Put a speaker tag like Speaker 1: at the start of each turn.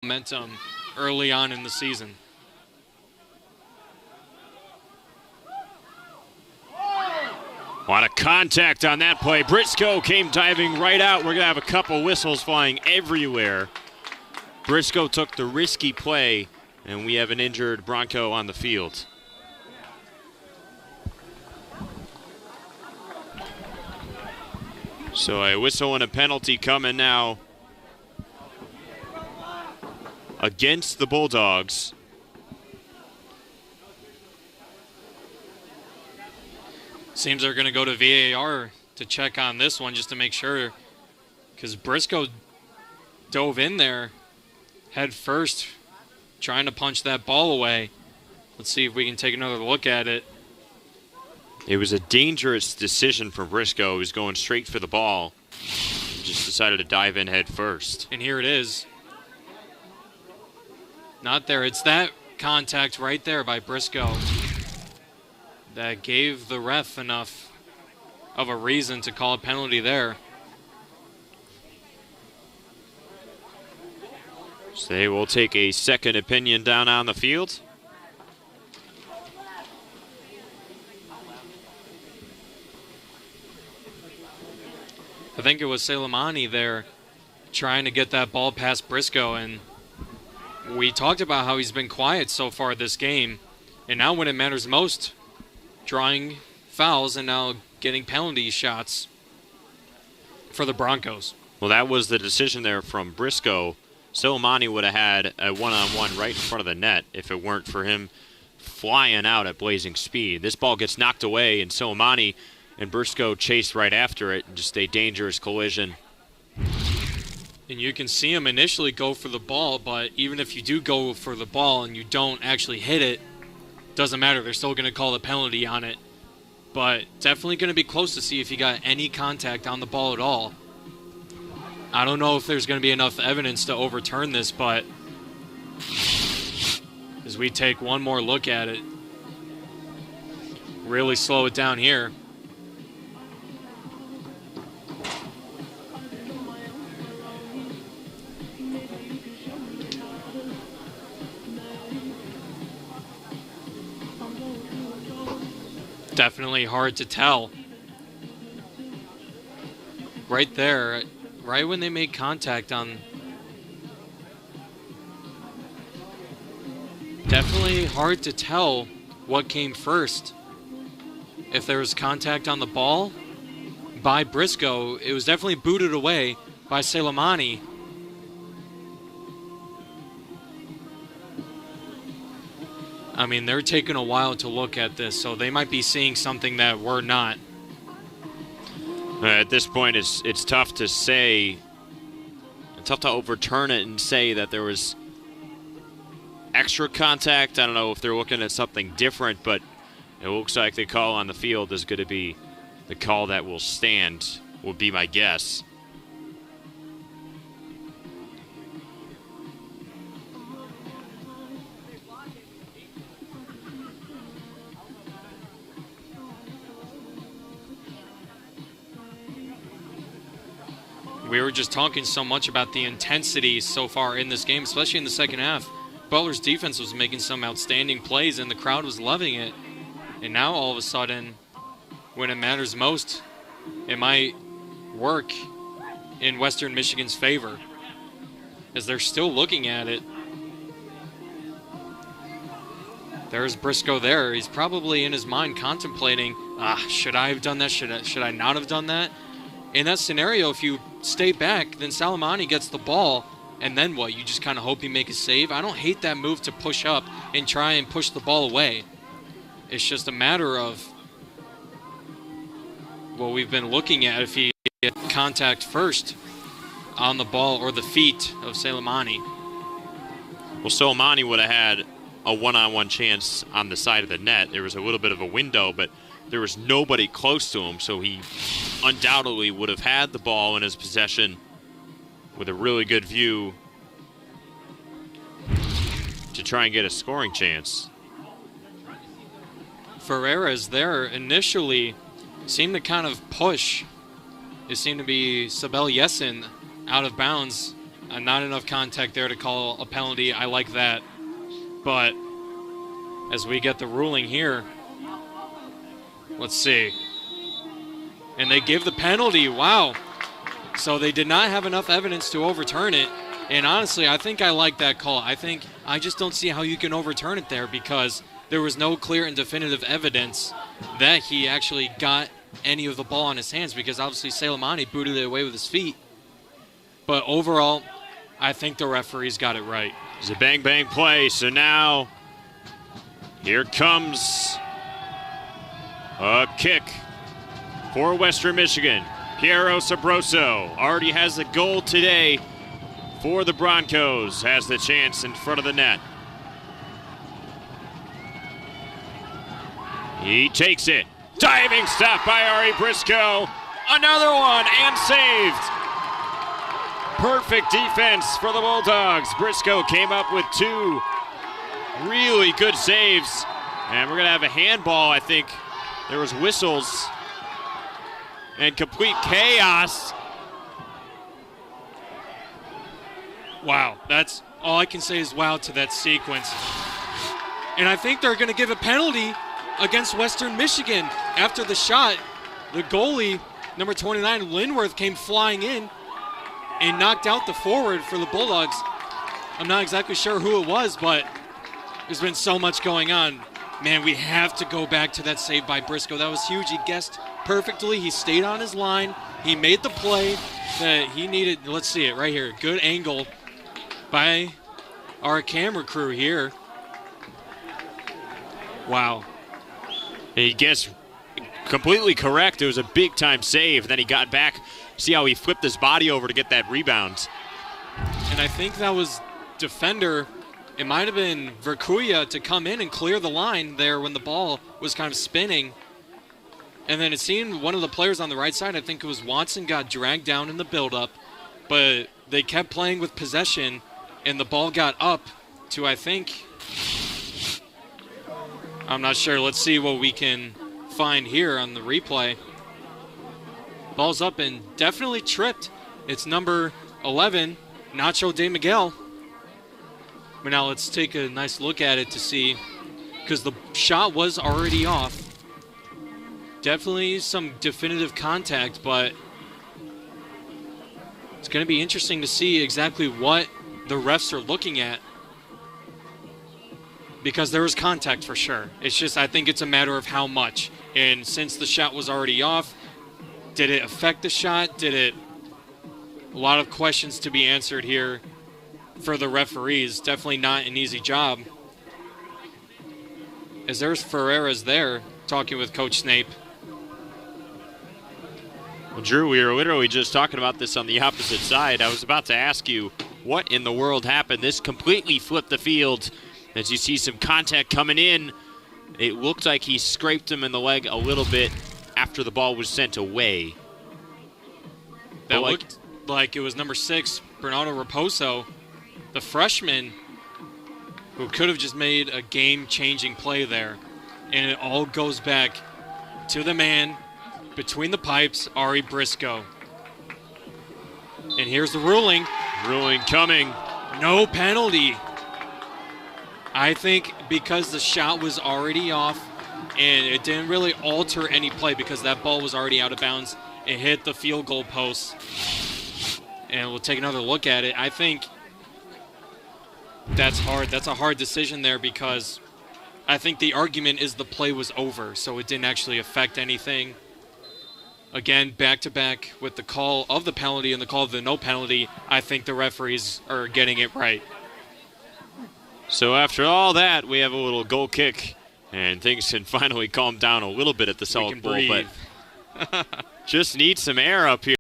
Speaker 1: momentum early on in the season.
Speaker 2: A lot of contact on that play. Briscoe came diving right out. We're going to have a couple whistles flying everywhere. Briscoe took the risky play, and we have an injured Bronco on the field. So a whistle and a penalty coming now against the Bulldogs.
Speaker 1: Seems they're going to go to VAR to check on this one just to make sure, because Briscoe dove in there head first trying to punch that ball away. Let's see if we can take another look at it.
Speaker 2: It was a dangerous decision for Briscoe. He was going straight for the ball. Just decided to dive in head first.
Speaker 1: And here it is. Not there. It's that contact right there by Briscoe that gave the ref enough of a reason to call a penalty there.
Speaker 2: So they will take a second opinion down on the field.
Speaker 1: I think it was Selemani there trying to get that ball past Briscoe, and we talked about how he's been quiet so far this game, and now when it matters most, drawing fouls and now getting penalty shots for the Broncos.
Speaker 2: Well, that was the decision there from Briscoe. Selemani would have had a one-on-one right in front of the net if it weren't for him flying out at blazing speed. This ball gets knocked away, and Selemani and Briscoe chased right after it. Just a dangerous collision.
Speaker 1: And you can see him initially go for the ball, but even if you do go for the ball and you don't actually hit it, doesn't matter. They're still going to call the penalty on it. But definitely going to be close to see if he got any contact on the ball at all. I don't know if there's going to be enough evidence to overturn this, but as we take one more look at it, really slow it down here. Definitely hard to tell. Right there, right when they made contact on... Definitely hard to tell what came first. If there was contact on the ball by Briscoe, it was definitely booted away by Selemani. I mean, they're taking a while to look at this, so they might be seeing something that we're not.
Speaker 2: At this point, it's tough to say, tough to overturn it and say that there was extra contact. I don't know if they're looking at something different, but it looks like the call on the field is going to be the call that will stand, would be my guess.
Speaker 1: We were just talking so much about the intensity so far in this game, especially in the second half. Butler's defense was making some outstanding plays, and the crowd was loving it. And now, all of a sudden, when it matters most, it might work in Western Michigan's favor, as they're still looking at it. There's Briscoe there. He's probably in his mind contemplating, should I have done that? Should I not have done that? In that scenario, if you stay back, then Selemani gets the ball, and then what? You just kind of hope he make a save? I don't hate that move to push up and try and push the ball away. It's just a matter of what we've been looking at, if he gets contact first on the ball or the feet of Selemani.
Speaker 2: Well, Selemani would have had a one-on-one chance on the side of the net. There was a little bit of a window, but there was nobody close to him, so he undoubtedly would have had the ball in his possession with a really good view to try and get a scoring chance.
Speaker 1: Ferreira's there initially seemed to kind of push. It seemed to be Sabel Yesin out of bounds Not enough contact there to call a penalty. I like that. But as we get the ruling here, let's see. And they give the penalty. Wow. So they did not have enough evidence to overturn it. And honestly, I think I like that call. I just don't see how you can overturn it there because there was no clear and definitive evidence that he actually got any of the ball on his hands because obviously Salamani booted it away with his feet. But overall, I think the referees got it right.
Speaker 2: It's a bang-bang play, so now here comes a kick for Western Michigan. Piero Sabroso already has a goal today for the Broncos, has the chance in front of the net. He takes it. Diving stop by Ari Briscoe. Another one and saved. Perfect defense for the Bulldogs. Briscoe came up with 2 really good saves. And we're going to have a handball, I think. There was whistles and complete chaos.
Speaker 1: Wow, that's all I can say is wow to that sequence. And I think they're going to give a penalty against Western Michigan. After the shot, the goalie, number 29, Linworth, came flying in and knocked out the forward for the Bulldogs. I'm not exactly sure who it was, but there's been so much going on. Man, we have to go back to that save by Briscoe. That was huge. He guessed perfectly. He stayed on his line. He made the play that he needed. Let's see it right here. Good angle by our camera crew here. Wow.
Speaker 2: He guessed completely correct. It was a big-time save. Then he got back. See how he flipped his body over to get that rebound.
Speaker 1: And I think that was defender. It might have been Verkuya to come in and clear the line there when the ball was kind of spinning. And then it seemed one of the players on the right side, I think it was Watson, got dragged down in the build-up. But they kept playing with possession, and the ball got up to, I think, I'm not sure. Let's see what we can find here on the replay. Ball's up and definitely tripped. It's number 11, Nacho De Miguel. But now let's take a nice look at it to see, because the shot was already off. Definitely some definitive contact, but it's going to be interesting to see exactly what the refs are looking at, because there was contact for sure. It's just, I think it's a matter of how much. And since the shot was already off, did it affect the shot? A lot of questions to be answered here for the referees. Definitely not an easy job. As there's Ferreira's there talking with Coach Snape.
Speaker 2: Well, Drew, we were literally just talking about this on the opposite side. I was about to ask you, what in the world happened? This completely flipped the field. As you see some contact coming in, it looked like he scraped him in the leg a little bit after the ball was sent away.
Speaker 1: That looked like it was number 6, Bernardo Raposo, the freshman, who could have just made a game-changing play there. And it all goes back to the man between the pipes, Ari Briscoe. And here's the ruling.
Speaker 2: Ruling coming.
Speaker 1: No penalty. I think because the shot was already off and it didn't really alter any play because that ball was already out of bounds, it hit the field goal post. And we'll take another look at it. I think that's hard. That's a hard decision there because I think the argument is the play was over, so it didn't actually affect anything. Again, back-to-back with the call of the penalty and the call of the no penalty, I think the referees are getting it right.
Speaker 2: So after all that, we have a little goal kick, and things can finally calm down a little bit at the Salt Bowl, but just need some air up here.